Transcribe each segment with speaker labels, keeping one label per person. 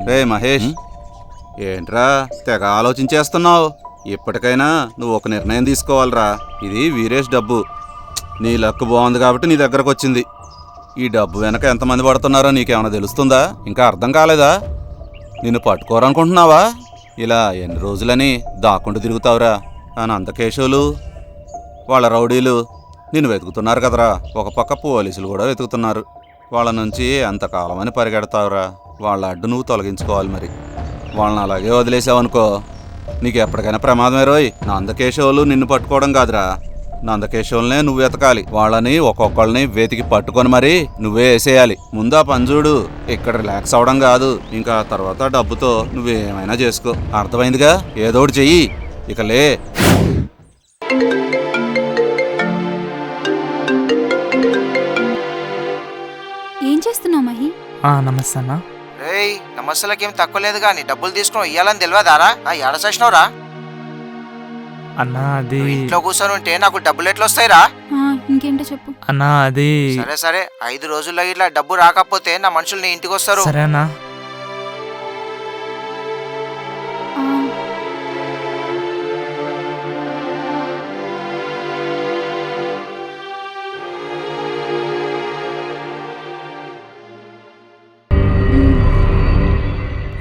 Speaker 1: రే మహేష్, ఏంట్రా తెగ ఆలోచించేస్తున్నావు? ఇప్పటికైనా నువ్వు ఒక నిర్ణయం తీసుకోవాలిరా. ఇది వీరేష్ డబ్బు. నీ లక్ బాగుంది కాబట్టి నీ దగ్గరకు వచ్చింది. ఈ డబ్బు వెనక ఎంతమంది పడుతున్నారో నీకేమైనా తెలుస్తుందా? ఇంకా అర్థం కాలేదా? నిన్ను పట్టుకోరనుకుంటున్నావా? ఇలా ఎన్ని రోజులని దాక్కుంటూ తిరుగుతావురా? ఆ నందకేశవులు వాళ్ళ రౌడీలు నిన్ను వెతుకుతున్నారు కదరా. ఒక పక్క పోలీసులు కూడా వెతుకుతున్నారు. వాళ్ళ నుంచి ఎంతకాలమని పరిగెడతావురా? వాళ్ళ అడ్డు నువ్వు తొలగించుకోవాలి. మరి వాళ్ళని అలాగే వదిలేసావనుకో నీకు ఎప్పటికైనా ప్రమాదమే రోయ్. నందకేశవులు నిన్ను పట్టుకోవడం కాదురా, నందకేశవులనే నువ్వు వెతకాలి. వాళ్ళని ఒక్కొక్కళ్ళని వెతికి పట్టుకొని మరి నువ్వే వేసేయాలి. ముందు ఆ పంజుడు ఇక్కడ రిలాక్స్ అవడం కాదు, ఇంకా తర్వాత డబ్బుతో నువ్వేమైనా చేసుకో. అర్థమైందిగా? ఏదోటి చెయ్యి. ఇక లే.
Speaker 2: ఏం చేస్తున్నావు మహి?
Speaker 3: నమస్తే అన్న.
Speaker 4: రేయ్, నమస్తలకేం తక్కువ లేదు కానీ డబ్బులు తీసుకుని ఇయ్యాలని తెలియదారా? ఏడ చేసినవురా?
Speaker 3: అన్న అది
Speaker 4: ఇంట్లో కూర్చొని ఉంటే నాకు డబ్బులు ఎట్లా వస్తాయిరా?
Speaker 2: ఇంకేంటో చెప్పు.
Speaker 3: అన్న అది
Speaker 4: సరే సరే, 5 రోజుల్లో ఇట్లా డబ్బు రాకపోతే నా మనుషులు నీ ఇంటికి వస్తారు.
Speaker 3: సరే అన్న.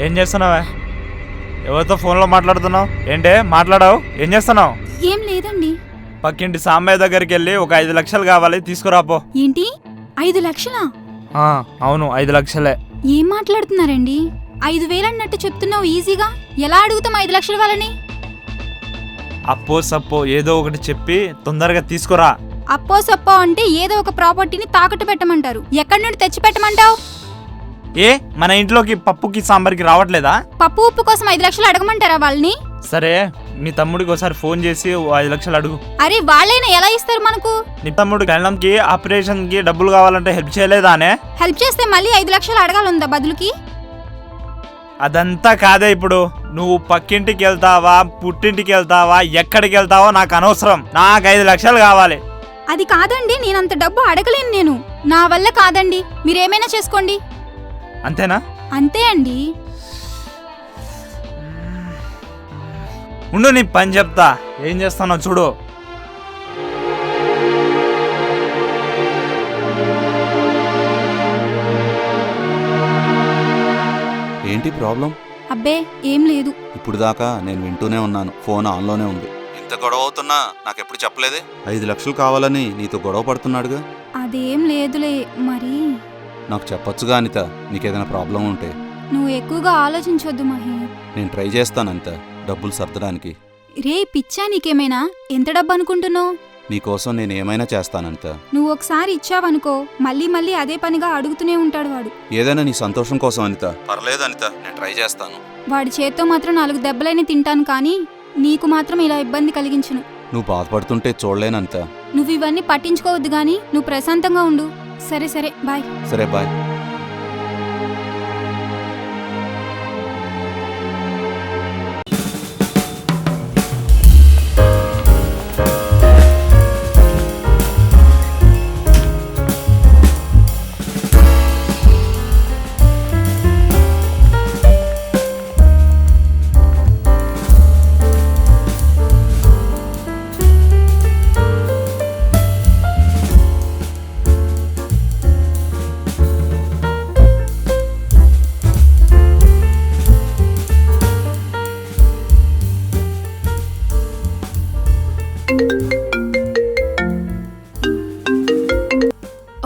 Speaker 3: ఏం చేస్తున్నావా? ఎవరితో ఫోన్లో మాట్లాడుతున్నావు? ఏంటే మాట్లాడావు? ఏం చేస్తున్నావు?
Speaker 2: ఏం లేదండి.
Speaker 3: పక్కింటి సాంబయ్య దగ్గరికి వెళ్ళి ఒక 5 లక్షలు కావాలి, తీసుకురాపో.
Speaker 2: ఏంటి 5 లక్షలా?
Speaker 3: అవును, 5 లక్షలే.
Speaker 2: ఏం మాట్లాడుతున్నారండి? 5,000 అన్నట్టు చెప్తున్నావు ఈజీగా. ఎలా అడుగుతాం 5 లక్షల వాళ్ళని?
Speaker 3: అప్పో సప్పో ఏదో ఒకటి చెప్పి తొందరగా తీసుకురా.
Speaker 2: అప్పో సప్పో అంటే ఏదో ఒక ప్రాపర్టీని తాకట్టు పెట్టమంటారు. ఎక్కడి నుండి తెచ్చి పెట్టమంటావు?
Speaker 3: ఏ మన ఇంట్లోకి పప్పుకి సాంబార్కి రావట్లేదా?
Speaker 2: పప్పు ఉప్పు కోసం 5 లక్షలు అడగమంటారా వాళ్ళని?
Speaker 3: సరే, మీ తమ్ముడికి ఒకసారి ఫోన్ చేసి 5 లక్షలు అడుగు.
Speaker 2: అరే వాళ్ళైనా ఎలా ఇస్తారు మనకు?
Speaker 3: నీ తమ్ముడు కళ్ళంకి ఆపరేషన్ కి డబ్బులు కావాలంటే హెల్ప్ చేయలేదానే?
Speaker 2: హెల్ప్ చేస్తే మళ్ళీ 5 లక్షలు అడగాలందా బదులుకి?
Speaker 3: అదంతా కాదే. ఇప్పుడు నువ్వు పక్కింటికి వెళ్తావా, పుట్టింటికి వెళ్తావా, ఎక్కడికి వెళ్తావో నాకు అనవసరం. నాకు 5 లక్షలు కావాలి.
Speaker 2: అది కాదండి, నేనంత డబ్బు అడగలేను. నేను నా వల్ల కాదండి, మీరేమైనా చేసుకోండి.
Speaker 3: అంతేనా?
Speaker 2: అంతే అండి.
Speaker 3: ఉండు, నీ పని చెప్తా. ఏం చేస్తానో చూడు.
Speaker 1: ఏంటి ప్రాబ్లం?
Speaker 2: అబ్బే ఏం లేదు.
Speaker 1: ఇప్పుడు దాకా నేను వింటూనే ఉన్నాను, ఫోన్ ఆన్లోనే ఉంది. ఇంత గొడవ అవుతున్నా నాకెప్పుడు చెప్పలేదే? 5 లక్షలు కావాలని నీతో గొడవ పడుతున్నాడుగా.
Speaker 2: అదేం లేదులే. మరి
Speaker 1: నాకు చెప్పొచ్చుగా అనిత, నీకేదైనా ప్రాబ్లం ఉంటే.
Speaker 2: నువ్వు ఎక్కువగా ఆలోచించొద్దు మహి.
Speaker 1: నేను ట్రై చేస్తానంత డబ్బులు సర్దడానికి.
Speaker 2: రే పిచ్చా నీకేమైనా? ఎంత డబ్బు అనుకుంటున్నావు?
Speaker 1: నీకోసం నేను ఏమైనా చేస్తానంత.
Speaker 2: నువ్వు ఒకసారి ఇచ్చావనుకో మళ్ళీ మళ్ళీ అదే పనిగా అడుగుతూనే ఉంటాడు వాడు.
Speaker 1: ఏదైనా నీ సంతోషం కోసం అనిత. పర్లేదు అనిత, నేను ట్రై చేస్తాను.
Speaker 2: వాడి చేత్తో మాత్రం 4 దెబ్బలైనా తింటాను, కానీ నీకు మాత్రం ఇలా ఇబ్బంది కలిగించును.
Speaker 1: నువ్వు బాధపడుతుంటే చూడలేనంత.
Speaker 2: నువ్వు ఇవన్నీ పట్టించుకోవద్దు గాని నువ్వు ప్రశాంతంగా ఉండు. సరే సరే, బాయ్.
Speaker 1: సరే బాయ్.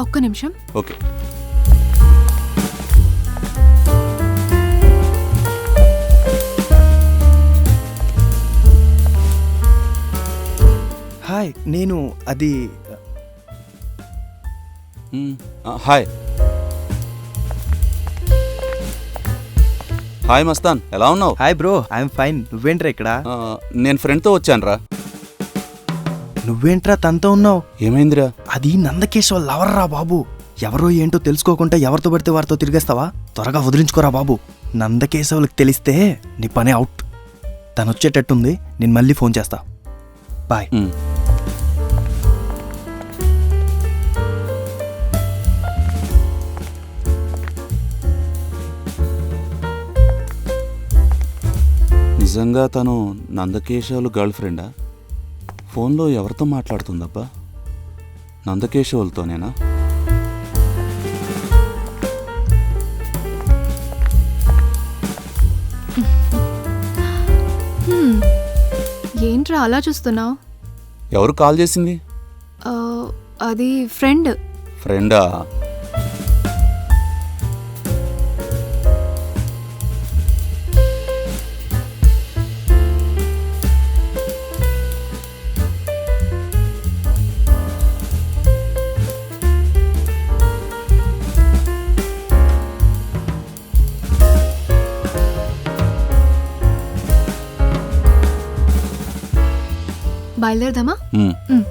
Speaker 5: ఒక్క నిమిషం.
Speaker 1: ఓకే.
Speaker 6: హాయ్, నేను అది
Speaker 1: హాయ్ హాయ్ మస్తాన్, ఎలా ఉన్నావు?
Speaker 6: Hi bro, I'm fine. నువ్వేంట్రా ఇక్కడ?
Speaker 1: నేను ఫ్రెండ్తో వచ్చానురా.
Speaker 6: నువ్వేంట్రా తనతో ఉన్నావు?
Speaker 1: ఏమైందిరా?
Speaker 6: అది నందకేశవ లవర్ రా బాబు. ఎవరో ఏంటో తెలుసుకోకుండా ఎవరితో పడితే వారితో తిరిగేస్తావా? త్వరగా వదిలించుకోరా బాబు. నందకేశవులకు తెలిస్తే నీ పని అవుట్. తను వచ్చేటట్టుంది, నేను మళ్ళీ ఫోన్ చేస్తా. బాయ్.
Speaker 1: నిజంగా తను నందకేశవులు గర్ల్ ఫ్రెండా? ఫోన్లో ఎవరితో మాట్లాడుతుందబ్బా? నందకేశవులతోనేనా?
Speaker 5: ఏంట్రా అలా చూస్తున్నావు?
Speaker 1: ఎవరు కాల్ చేసింది?
Speaker 5: అది ఫ్రెండ్.
Speaker 1: ఫ్రెండా?
Speaker 5: బయలుదేరదామా?
Speaker 1: ఉమ్.